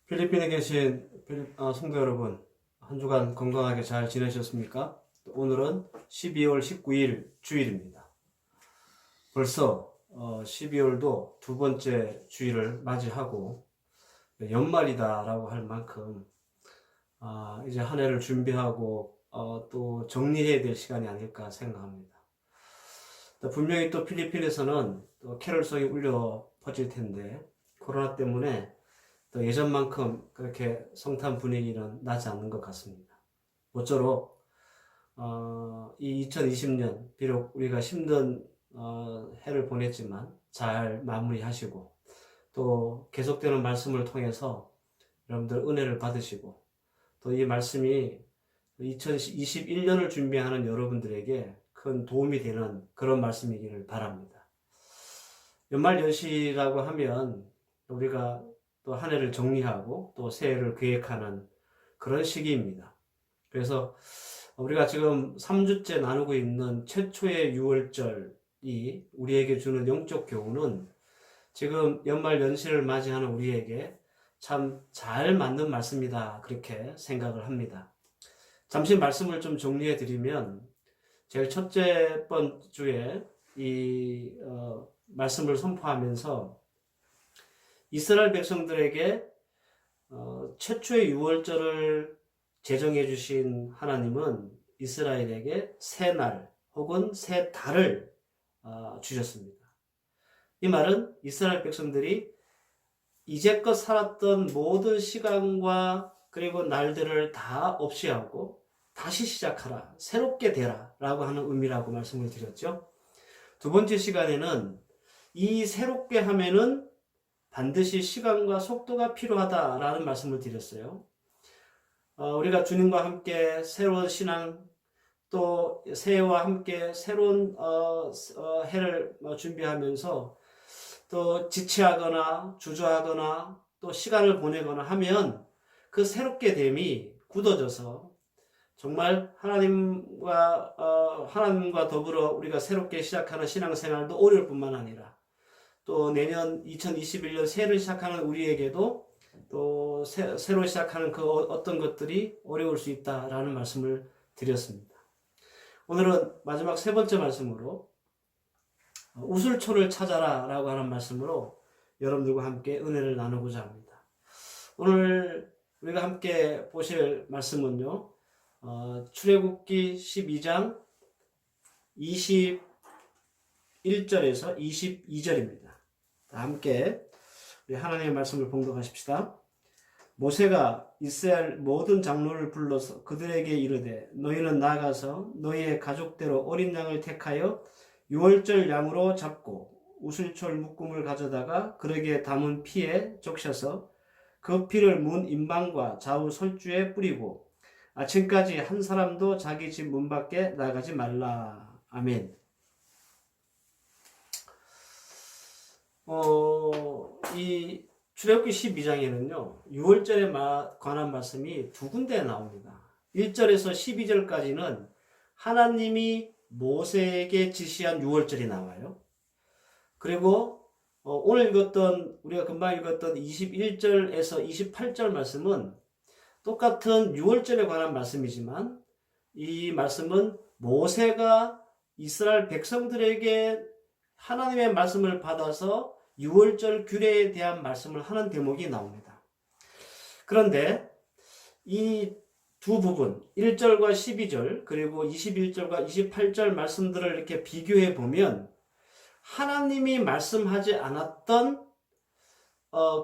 필리핀에 계신 성도 여러분, 한 주간 건강하게 잘 지내셨습니까? 오늘은 12월 19일 주일입니다. 벌써 12월도 두 번째 주일을 맞이하고 연말이다라고 할 만큼 이제 한 해를 준비하고 또 정리해야 될 시간이 아닐까 생각합니다. 분명히 또 필리핀에서는 또 캐럴송이 울려 퍼질 텐데 코로나 때문에 또 예전만큼 그렇게 성탄 분위기는 나지 않는 것 같습니다. 모쪼록 이 2020년 비록 우리가 힘든 해를 보냈지만 잘 마무리하시고 또 계속되는 말씀을 통해서 여러분들 은혜를 받으시고 또 이 말씀이 2021년을 준비하는 여러분들에게 큰 도움이 되는 그런 말씀이기를 바랍니다. 연말연시라고 하면 우리가 또 한 해를 정리하고 또 새해를 계획하는 그런 시기입니다. 그래서 우리가 지금 3주째 나누고 있는 최초의 유월절이 우리에게 주는 영적 교훈은 지금 연말 연시를 맞이하는 우리에게 참 잘 맞는 말씀이다, 그렇게 생각을 합니다. 잠시 말씀을 좀 정리해 드리면 제일 첫째 번 주에 이 말씀을 선포하면서 이스라엘 백성들에게 최초의 유월절을 제정해 주신 하나님은 이스라엘에게 새 날 혹은 새 달을 주셨습니다. 이 말은 이스라엘 백성들이 이제껏 살았던 모든 시간과 그리고 날들을 다 없이 하고 다시 시작하라, 새롭게 되라 라고 하는 의미라고 말씀을 드렸죠. 두 번째 시간에는 이 새롭게 하면은 반드시 시간과 속도가 필요하다라는 말씀을 드렸어요. 우리가 주님과 함께 새로운 신앙 또 새해와 함께 새로운 해를 준비하면서 또 지체하거나 주저하거나 또 시간을 보내거나 하면 그 새롭게 됨이 굳어져서 정말 하나님과 더불어 우리가 새롭게 시작하는 신앙생활도 어려울 뿐만 아니라 또 내년 2021년 새해를 시작하는 우리에게도 또 새로 시작하는 그 어떤 것들이 어려울 수 있다라는 말씀을 드렸습니다. 오늘은 마지막 세 번째 말씀으로 우슬초를 찾아라 라고 하는 말씀으로 여러분들과 함께 은혜를 나누고자 합니다. 오늘 우리가 함께 보실 말씀은요, 출애굽기 12장 21절에서 22절입니다. 함께 우리 하나님의 말씀을 봉독하십시다. 모세가 이스라엘 모든 장로를 불러서 그들에게 이르되 너희는 나가서 너희의 가족대로 어린 양을 택하여 유월절 양으로 잡고 우슬철 묶음을 가져다가 그러기에 담은 피에 적셔서 그 피를 문 임방과 좌우 설주에 뿌리고 아침까지 한 사람도 자기 집 문 밖에 나가지 말라. 아멘. 이 출애굽기 12장에는요, 6월절에 관한 말씀이 두 군데 나옵니다. 1절에서 12절까지는 하나님이 모세에게 지시한 6월절이 나와요. 그리고 오늘 우리가 금방 읽었던 21절에서 28절 말씀은 똑같은 6월절에 관한 말씀이지만 이 말씀은 모세가 이스라엘 백성들에게 하나님의 말씀을 받아서 유월절 규례에 대한 말씀을 하는 대목이 나옵니다. 그런데 이 두 부분 1절과 12절 그리고 21절과 28절 말씀들을 이렇게 비교해 보면 하나님이 말씀하지 않았던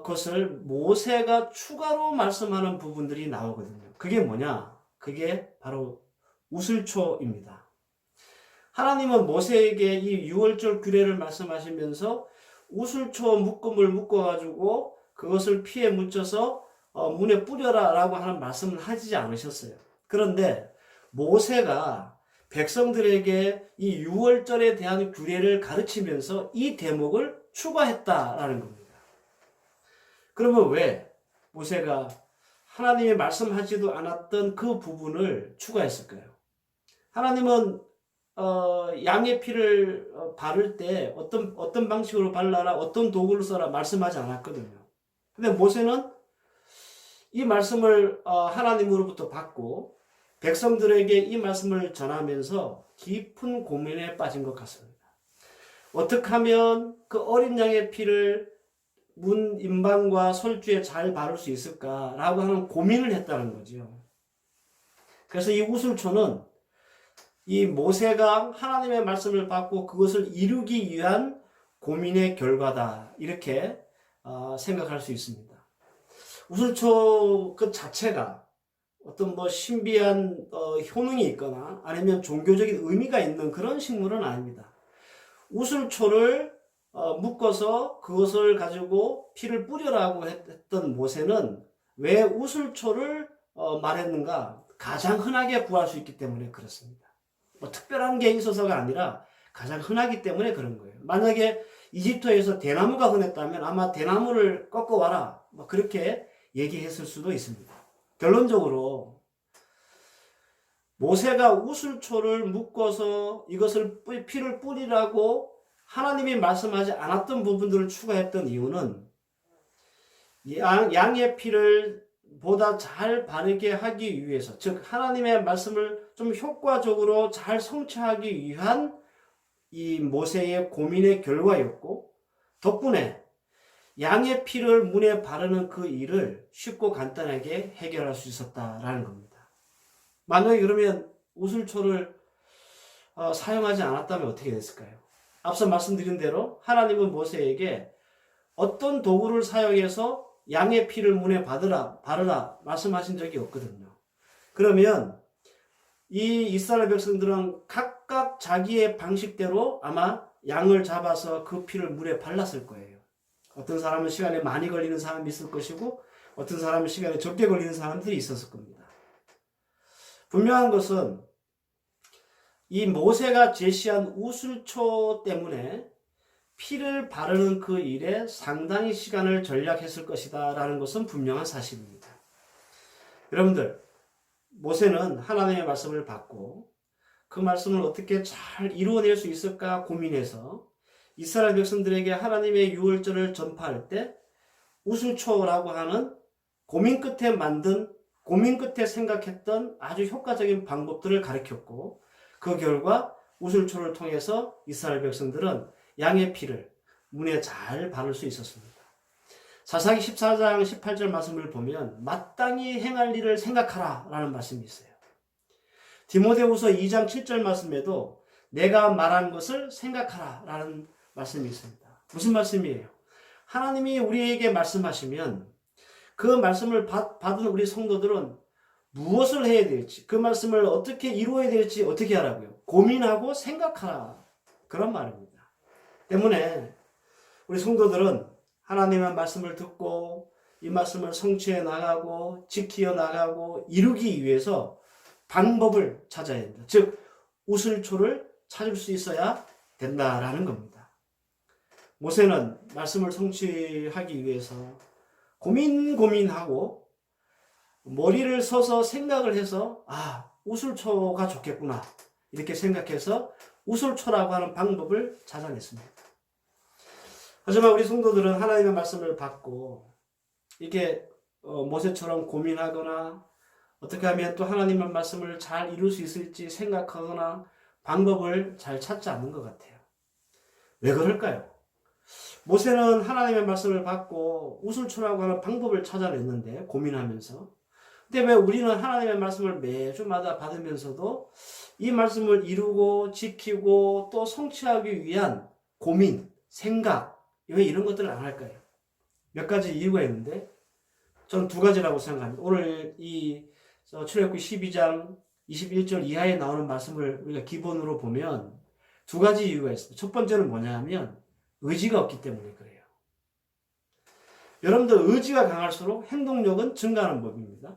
것을 모세가 추가로 말씀하는 부분들이 나오거든요. 그게 뭐냐? 그게 바로 우슬초입니다. 하나님은 모세에게 이 유월절 규례를 말씀하시면서 우슬초 묶음을 묶어가지고 그것을 피에 묻혀서 문에 뿌려라 라고 하는 말씀을 하지 않으셨어요. 그런데 모세가 백성들에게 이 유월절에 대한 규례를 가르치면서 이 대목을 추가했다라는 겁니다. 그러면 왜 모세가 하나님이 말씀하지도 않았던 그 부분을 추가했을까요? 하나님은 양의 피를 바를 때 어떤 방식으로 발라라, 어떤 도구를 써라 말씀하지 않았거든요. 근데 모세는 이 말씀을 하나님으로부터 받고 백성들에게 이 말씀을 전하면서 깊은 고민에 빠진 것 같습니다. 어떻게 하면 그 어린 양의 피를 문 임방과 솔주에 잘 바를 수 있을까라고 하는 고민을 했다는 거죠. 그래서 이 우슬초는 이 모세가 하나님의 말씀을 받고 그것을 이루기 위한 고민의 결과다, 이렇게 생각할 수 있습니다. 우슬초 그 자체가 어떤 신비한 효능이 있거나 아니면 종교적인 의미가 있는 그런 식물은 아닙니다. 우슬초를 묶어서 그것을 가지고 피를 뿌려라고 했던 모세는 왜 우슬초를 말했는가? 가장 흔하게 구할 수 있기 때문에 그렇습니다. 특별한 게 있어서가 아니라 가장 흔하기 때문에 그런 거예요. 만약에 이집트에서 대나무가 흔했다면 아마 대나무를 꺾어와라, 그렇게 얘기했을 수도 있습니다. 결론적으로 모세가 우슬초를 묶어서 이것을 피를 뿌리라고 하나님이 말씀하지 않았던 부분들을 추가했던 이유는 양의 피를 보다 잘 바르게 하기 위해서, 즉 하나님의 말씀을 좀 효과적으로 잘 성취하기 위한 이 모세의 고민의 결과였고, 덕분에 양의 피를 문에 바르는 그 일을 쉽고 간단하게 해결할 수 있었다라는 겁니다. 만약에 그러면 우슬초를 사용하지 않았다면 어떻게 됐을까요? 앞서 말씀드린 대로 하나님은 모세에게 어떤 도구를 사용해서 양의 피를 문에 바르라 말씀하신 적이 없거든요. 그러면 이 이스라엘 백성들은 각각 자기의 방식대로 아마 양을 잡아서 그 피를 물에 발랐을 거예요. 어떤 사람은 시간이 많이 걸리는 사람이 있을 것이고, 어떤 사람은 시간이 적게 걸리는 사람들이 있었을 겁니다. 분명한 것은 이 모세가 제시한 우슬초 때문에 피를 바르는 그 일에 상당히 시간을 절약했을 것이다 라는 것은 분명한 사실입니다. 여러분들, 모세는 하나님의 말씀을 받고 그 말씀을 어떻게 잘 이루어낼 수 있을까 고민해서 이스라엘 백성들에게 하나님의 유월절을 전파할 때 우슬초라고 하는 고민 끝에 생각했던 아주 효과적인 방법들을 가르쳤고, 그 결과 우슬초를 통해서 이스라엘 백성들은 양의 피를 문에 잘 바를 수 있었습니다. 사사기 14장 18절 말씀을 보면 마땅히 행할 일을 생각하라 라는 말씀이 있어요. 디모데후서 2장 7절 말씀에도 내가 말한 것을 생각하라 라는 말씀이 있습니다. 무슨 말씀이에요? 하나님이 우리에게 말씀하시면 그 말씀을 받은 우리 성도들은 무엇을 해야 될지, 그 말씀을 어떻게 이루어야 될지 어떻게 하라고요? 고민하고 생각하라, 그런 말입니다. 때문에 우리 성도들은 하나님의 말씀을 듣고 이 말씀을 성취해 나가고 지키어 나가고 이루기 위해서 방법을 찾아야 된다. 즉 우슬초를 찾을 수 있어야 된다라는 겁니다. 모세는 말씀을 성취하기 위해서 고민하고 머리를 써서 생각을 해서 우슬초가 좋겠구나 이렇게 생각해서 우슬초라고 하는 방법을 찾아냈습니다. 하지만 우리 성도들은 하나님의 말씀을 받고 이렇게 모세처럼 고민하거나 어떻게 하면 또 하나님의 말씀을 잘 이룰 수 있을지 생각하거나 방법을 잘 찾지 않는 것 같아요. 왜 그럴까요? 모세는 하나님의 말씀을 받고 우슬초라고 하는 방법을 찾아냈는데 고민하면서, 근데 왜 우리는 하나님의 말씀을 매주마다 받으면서도 이 말씀을 이루고 지키고 또 성취하기 위한 고민, 생각, 왜 이런 것들을 안 할까요? 몇 가지 이유가 있는데 저는 두 가지라고 생각합니다. 오늘 이 출애굽기 12장 21절 이하에 나오는 말씀을 우리가 기본으로 보면 두 가지 이유가 있습니다. 첫 번째는 뭐냐면 의지가 없기 때문에 그래요. 여러분들 의지가 강할수록 행동력은 증가하는 법입니다.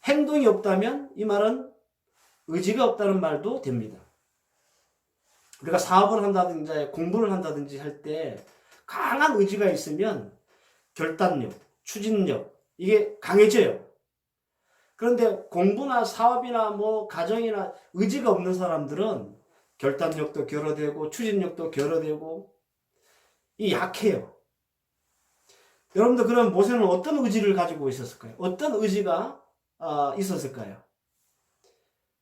행동이 없다면 이 말은 의지가 없다는 말도 됩니다. 우리가 사업을 한다든지 공부를 한다든지 할 때 강한 의지가 있으면 결단력, 추진력 이게 강해져요. 그런데 공부나 사업이나 가정이나 의지가 없는 사람들은 결단력도 결여되고 추진력도 결여되고 이 약해요. 여러분들 그럼 모세는 어떤 의지를 가지고 있었을까요? 어떤 의지가 있었을까요?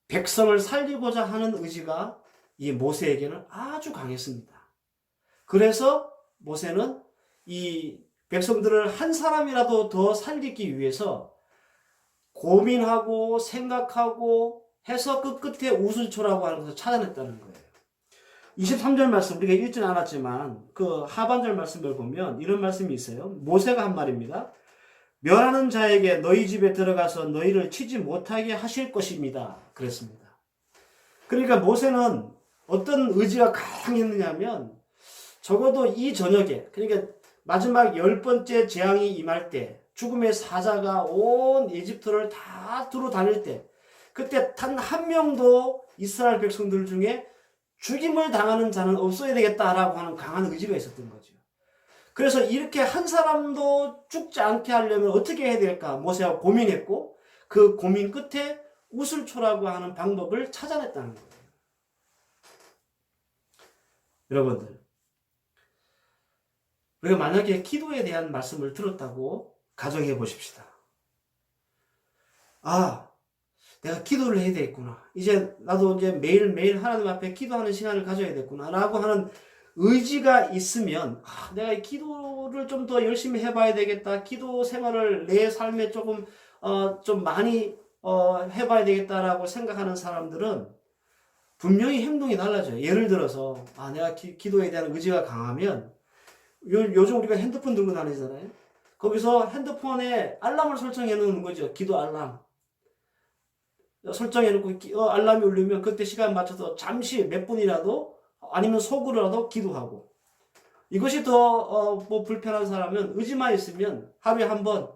백성을 살리고자 하는 의지가 이 모세에게는 아주 강했습니다. 그래서 모세는 이 백성들을 한 사람이라도 더 살리기 위해서 고민하고 생각하고 해서 그 끝에 우슬초라고 하는 것을 찾아냈다는 거예요. 23절 말씀 우리가 읽지는 않았지만 그 하반절 말씀을 보면 이런 말씀이 있어요. 모세가 한 말입니다. 멸하는 자에게 너희 집에 들어가서 너희를 치지 못하게 하실 것입니다. 그랬습니다. 그러니까 모세는 어떤 의지가 강했느냐면 적어도 이 저녁에, 그러니까 마지막 10번째 재앙이 임할 때, 죽음의 사자가 온 이집트를 다 두루 다닐 때, 그때 단 한 명도 이스라엘 백성들 중에 죽임을 당하는 자는 없어야 되겠다라고 하는 강한 의지가 있었던 거죠. 그래서 이렇게 한 사람도 죽지 않게 하려면 어떻게 해야 될까 모세가 고민했고, 그 고민 끝에 우슬초라고 하는 방법을 찾아냈다는 거예요. 여러분들, 우리가 만약에 기도에 대한 말씀을 들었다고 가정해 보십시다. 내가 기도를 해야 되겠구나. 나도 매일매일 하나님 앞에 기도하는 시간을 가져야 되겠구나. 라고 하는 의지가 있으면, 내가 이 기도를 좀 더 열심히 해봐야 되겠다. 기도 생활을 내 삶에 좀 많이, 해봐야 되겠다라고 생각하는 사람들은 분명히 행동이 달라져요. 예를 들어서, 내가 기도에 대한 의지가 강하면, 요즘 우리가 핸드폰 들고 다니잖아요. 거기서 핸드폰에 알람을 설정해 놓는 거죠. 기도 알람. 설정해 놓고 알람이 울리면 그때 시간 맞춰서 잠시 몇 분이라도 아니면 속으로라도 기도하고. 이것이 더 불편한 사람은 의지만 있으면 하루에 한 번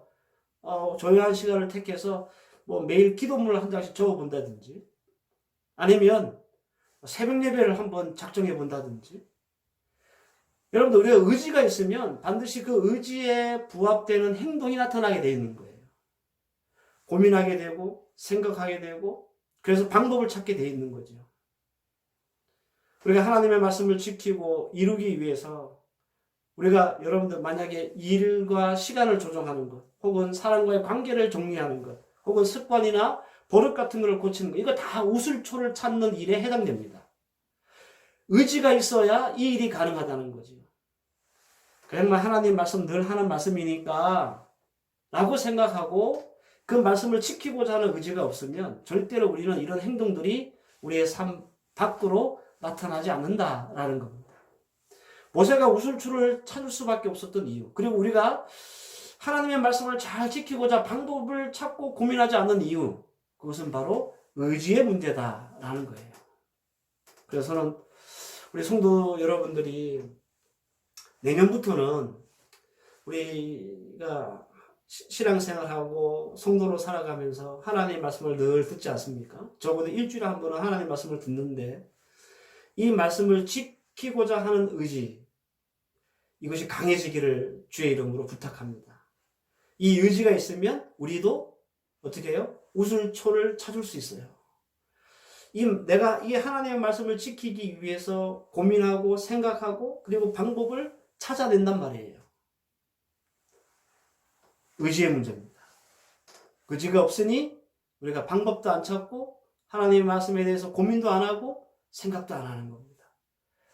조용한 시간을 택해서 매일 기도문을 한 장씩 적어 본다든지, 아니면 새벽 예배를 한번 작정해 본다든지. 여러분들, 우리가 의지가 있으면 반드시 그 의지에 부합되는 행동이 나타나게 되어 있는 거예요. 고민하게 되고 생각하게 되고, 그래서 방법을 찾게 되어 있는 거죠. 우리가 하나님의 말씀을 지키고 이루기 위해서 우리가, 여러분들, 만약에 일과 시간을 조정하는 것, 혹은 사람과의 관계를 정리하는 것, 혹은 습관이나 버릇 같은 것을 고치는 것, 이거 다 우슬초를 찾는 일에 해당됩니다. 의지가 있어야 이 일이 가능하다는 거죠. 그냥 하나님 말씀 늘 하는 말씀이니까 라고 생각하고 그 말씀을 지키고자 하는 의지가 없으면 절대로 우리는 이런 행동들이 우리의 삶 밖으로 나타나지 않는다라는 겁니다. 모세가 우슬초를 찾을 수밖에 없었던 이유, 그리고 우리가 하나님의 말씀을 잘 지키고자 방법을 찾고 고민하지 않는 이유, 그것은 바로 의지의 문제다라는 거예요. 그래서는 우리 성도 여러분들이 내년부터는 우리가 신앙생활하고 성도로 살아가면서 하나님의 말씀을 늘 듣지 않습니까? 적어도 일주일에 한 번은 하나님의 말씀을 듣는데, 이 말씀을 지키고자 하는 의지, 이것이 강해지기를 주의 이름으로 부탁합니다. 이 의지가 있으면 우리도 어떻게 해요? 우슬초를 찾을 수 있어요. 내가 이 하나님의 말씀을 지키기 위해서 고민하고 생각하고 그리고 방법을 찾아낸단 말이에요. 의지의 문제입니다. 의지가 없으니 우리가 방법도 안 찾고 하나님의 말씀에 대해서 고민도 안 하고 생각도 안 하는 겁니다.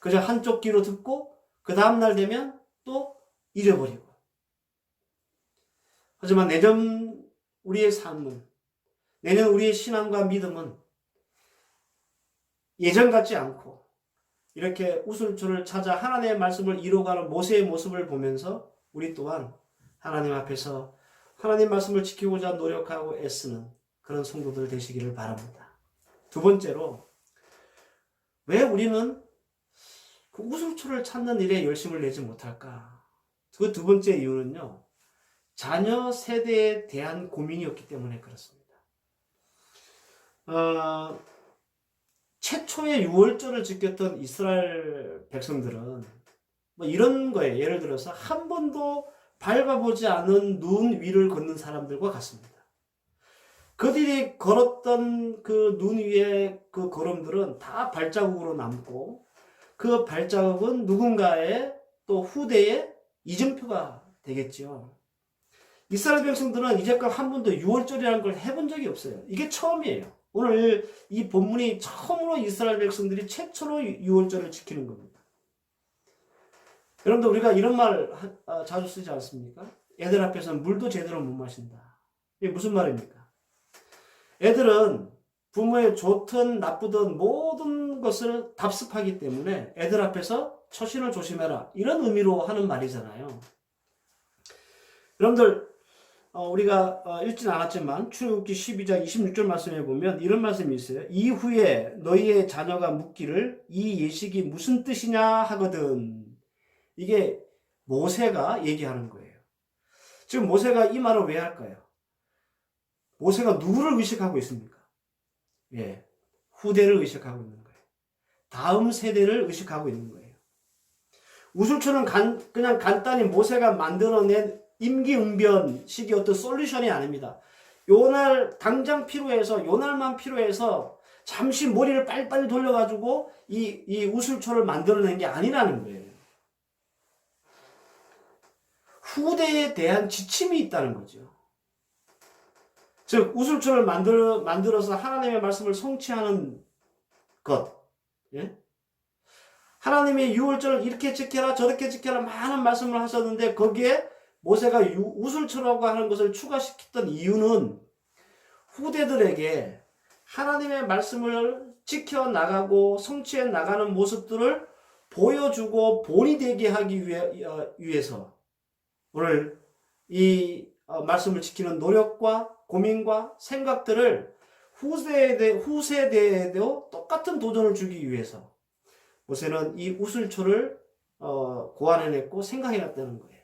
그저 한쪽 귀로 듣고 그 다음날 되면 또 잊어버리고. 하지만 내년 우리의 삶은, 내년 우리의 신앙과 믿음은 예전 같지 않고 이렇게 우슬초를 찾아 하나님의 말씀을 이루어가는 모세의 모습을 보면서 우리 또한 하나님 앞에서 하나님 말씀을 지키고자 노력하고 애쓰는 그런 성도들 되시기를 바랍니다. 두 번째로, 왜 우리는 그 우슬초를 찾는 일에 열심을 내지 못할까? 그 두 번째 이유는요, 자녀 세대에 대한 고민이었기 때문에 그렇습니다. 최초의 유월절을 지켰던 이스라엘 백성들은 이런 거예요. 예를 들어서 한 번도 밟아보지 않은 눈 위를 걷는 사람들과 같습니다. 그들이 걸었던 그 눈 위의 그 걸음들은 다 발자국으로 남고, 그 발자국은 누군가의 또 후대의 이정표가 되겠죠. 이스라엘 백성들은 이제껏 한 번도 유월절이라는 걸 해본 적이 없어요. 이게 처음이에요. 오늘 이 본문이 처음으로 이스라엘 백성들이 최초로 유월절을 지키는 겁니다. 여러분들 우리가 이런 말 자주 쓰지 않습니까? 애들 앞에서 물도 제대로 못 마신다. 이게 무슨 말입니까? 애들은 부모의 좋든 나쁘든 모든 것을 답습하기 때문에 애들 앞에서 처신을 조심해라. 이런 의미로 하는 말이잖아요. 여러분들 우리가 읽진 않았지만 출애굽기 12장 26절 말씀에 보면 이런 말씀이 있어요. 이후에 너희의 자녀가 묻기를 이 예식이 무슨 뜻이냐 하거든. 이게 모세가 얘기하는 거예요. 지금 모세가 이 말을 왜 할까요? 모세가 누구를 의식하고 있습니까? 예, 후대를 의식하고 있는 거예요. 다음 세대를 의식하고 있는 거예요. 우슬초는 그냥 간단히 모세가 만들어낸 임기응변식의 어떤 솔루션이 아닙니다. 요날 당장 필요해서 요날만 필요해서 잠시 머리를 빨리빨리 돌려가지고 이 우슬초를 만들어낸 게 아니라는 거예요. 후대에 대한 지침이 있다는 거죠. 즉 우슬초를 만들어서 하나님의 말씀을 성취하는 것. 예? 하나님이 유월절을 이렇게 지켜라 저렇게 지켜라 많은 말씀을 하셨는데 거기에 모세가 우슬초라고 하는 것을 추가시켰던 이유는 후대들에게 하나님의 말씀을 지켜나가고 성취해 나가는 모습들을 보여주고 본이 되게 하기 위해서 오늘 이 말씀을 지키는 노력과 고민과 생각들을 후세대에도 똑같은 도전을 주기 위해서 모세는 이 우슬초를 고안해냈고 생각해놨다는 거예요.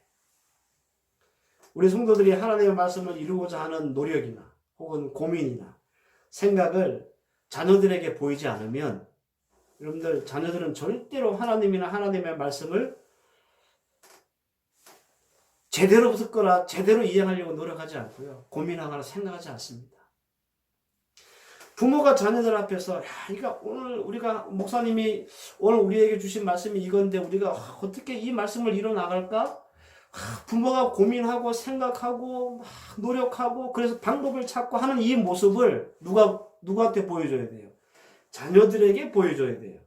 우리 성도들이 하나님의 말씀을 이루고자 하는 노력이나 혹은 고민이나 생각을 자녀들에게 보이지 않으면 여러분들 자녀들은 절대로 하나님이나 하나님의 말씀을 제대로 듣거나 제대로 이해하려고 노력하지 않고요. 고민하거나 생각하지 않습니다. 부모가 자녀들 앞에서 그러니까 오늘 우리가 목사님이 오늘 우리에게 주신 말씀이 이건데 우리가 어떻게 이 말씀을 이뤄나갈까? 부모가 고민하고 생각하고 노력하고 그래서 방법을 찾고 하는 이 모습을 누구한테 보여줘야 돼요? 자녀들에게 보여줘야 돼요.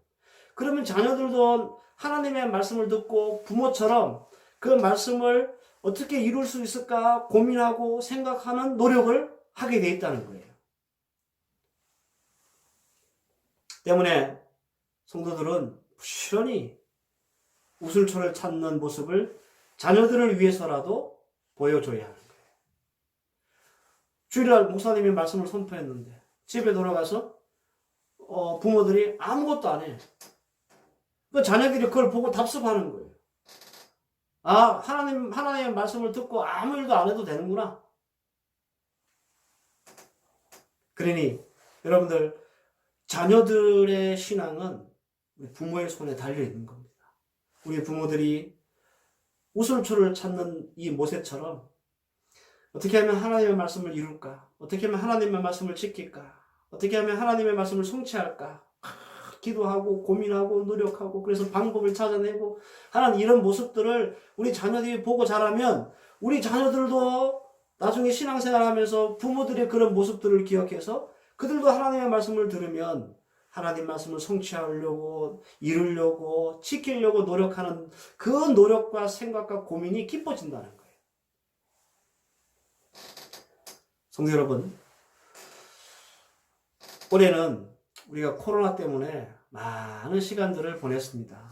그러면 자녀들도 하나님의 말씀을 듣고 부모처럼 그 말씀을 어떻게 이룰 수 있을까 고민하고 생각하는 노력을 하게 돼 있다는 거예요. 때문에 성도들은 부지런히 우슬초를 찾는 모습을 자녀들을 위해서라도 보여줘야 하는 거예요. 주일날 목사님이 말씀을 선포했는데 집에 돌아가서 부모들이 아무것도 안 해. 그 자녀들이 그걸 보고 답습하는 거예요. 아, 하나님의 말씀을 듣고 아무 일도 안 해도 되는구나. 그러니 여러분들 자녀들의 신앙은 우리 부모의 손에 달려 있는 겁니다. 우리 부모들이 우슬초를 찾는 이 모세처럼 어떻게 하면 하나님의 말씀을 이룰까? 어떻게 하면 하나님의 말씀을 지킬까? 어떻게 하면 하나님의 말씀을 성취할까? 기도하고 고민하고 노력하고 그래서 방법을 찾아내고 하는 이런 모습들을 우리 자녀들이 보고 자라면 우리 자녀들도 나중에 신앙생활하면서 부모들의 그런 모습들을 기억해서 그들도 하나님의 말씀을 들으면 하나님 말씀을 성취하려고 이루려고 지키려고 노력하는 그 노력과 생각과 고민이 깊어진다는 거예요. 성도 여러분, 올해는 우리가 코로나 때문에 많은 시간들을 보냈습니다.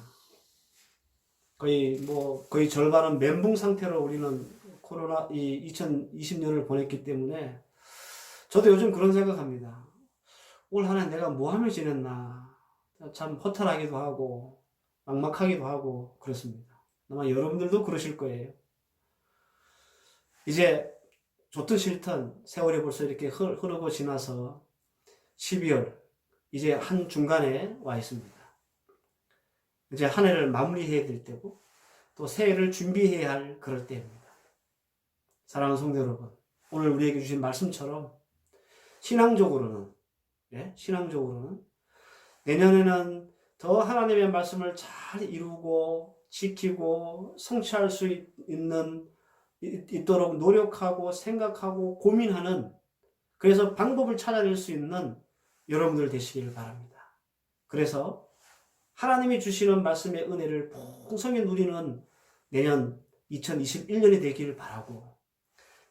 거의 절반은 멘붕 상태로 우리는 코로나 2020년을 보냈기 때문에 저도 요즘 그런 생각합니다. 올 한 해 내가 뭐 하며 지냈나 참 허탈하기도 하고 막막하기도 하고 그렇습니다. 아마 여러분들도 그러실 거예요. 이제 좋든 싫든 세월이 벌써 이렇게 흐르고 지나서 12월 이제 한 중간에 와 있습니다. 이제 한 해를 마무리해야 될 때고 또 새해를 준비해야 할 그럴 때입니다. 사랑하는 성도 여러분, 오늘 우리에게 주신 말씀처럼 신앙적으로는 내년에는 더 하나님의 말씀을 잘 이루고 지키고 성취할 수 있는 있도록 노력하고 생각하고 고민하는, 그래서 방법을 찾아낼 수 있는 여러분들 되시기를 바랍니다. 그래서 하나님이 주시는 말씀의 은혜를 풍성히 누리는 내년 2021년이 되기를 바라고,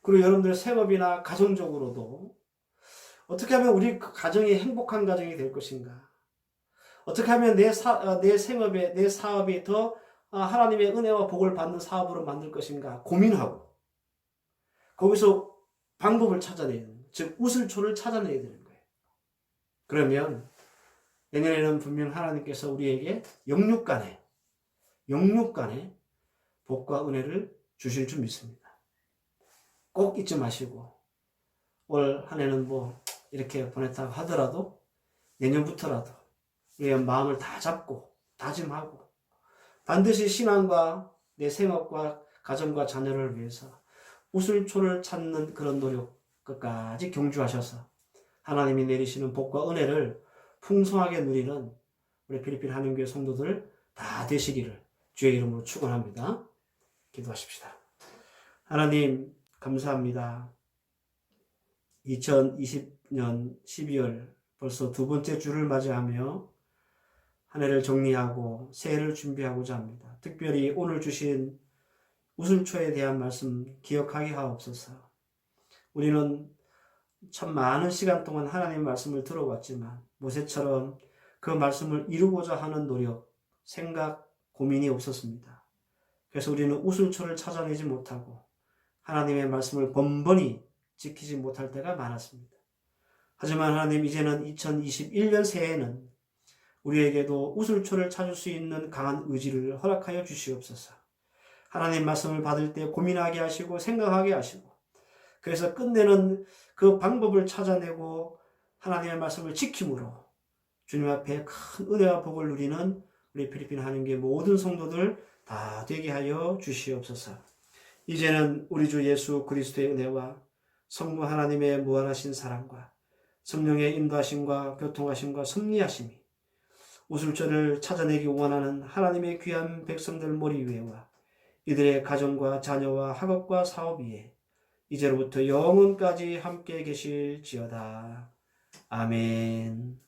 그리고 여러분들 생업이나 가정적으로도 어떻게 하면 우리 가정이 행복한 가정이 될 것인가, 어떻게 하면 내 생업에, 내 사업이 더 하나님의 은혜와 복을 받는 사업으로 만들 것인가 고민하고, 거기서 방법을 찾아내는, 즉 우슬초를 찾아내야 되는 거예요. 그러면 내년에는 분명 하나님께서 우리에게 영육간에 복과 은혜를 주실 줄 믿습니다. 꼭 잊지 마시고, 올 한 해는 뭐 이렇게 보냈다고 하더라도 내년부터라도 우리의 마음을 다 잡고 다짐하고 반드시 신앙과 내 생업과 가정과 자녀를 위해서 우슬초를 찾는 그런 노력 끝까지 경주하셔서 하나님이 내리시는 복과 은혜를 풍성하게 누리는 우리 필리핀 한인교회 성도들 다 되시기를 주의 이름으로 축원합니다. 기도하십시다. 하나님 감사합니다. 2020년 12월 벌써 두 번째 주를 맞이하며 한 해를 정리하고 새해를 준비하고자 합니다. 특별히 오늘 주신 우슬초에 대한 말씀 기억하게 하옵소서. 우리는 참 많은 시간 동안 하나님 말씀을 들어왔지만 모세처럼 그 말씀을 이루고자 하는 노력, 생각, 고민이 없었습니다. 그래서 우리는 우슬초를 찾아내지 못하고 하나님의 말씀을 번번이 지키지 못할 때가 많았습니다. 하지만 하나님, 이제는 2021년 새해에는 우리에게도 우슬초를 찾을 수 있는 강한 의지를 허락하여 주시옵소서. 하나님 말씀을 받을 때 고민하게 하시고 생각하게 하시고, 그래서 끝내는 그 방법을 찾아내고 하나님의 말씀을 지킴으로 주님 앞에 큰 은혜와 복을 누리는 우리 필리핀 한인교회 모든 성도들 다 되게 하여 주시옵소서. 이제는 우리 주 예수 그리스도의 은혜와 성부 하나님의 무한하신 사랑과 성령의 인도하심과 교통하심과 섭리하심이 우슬초를 찾아내기 원하는 하나님의 귀한 백성들 머리 위에와 이들의 가정과 자녀와 학업과 사업 위에 이제로부터 영원까지 함께 계실지어다. 아멘.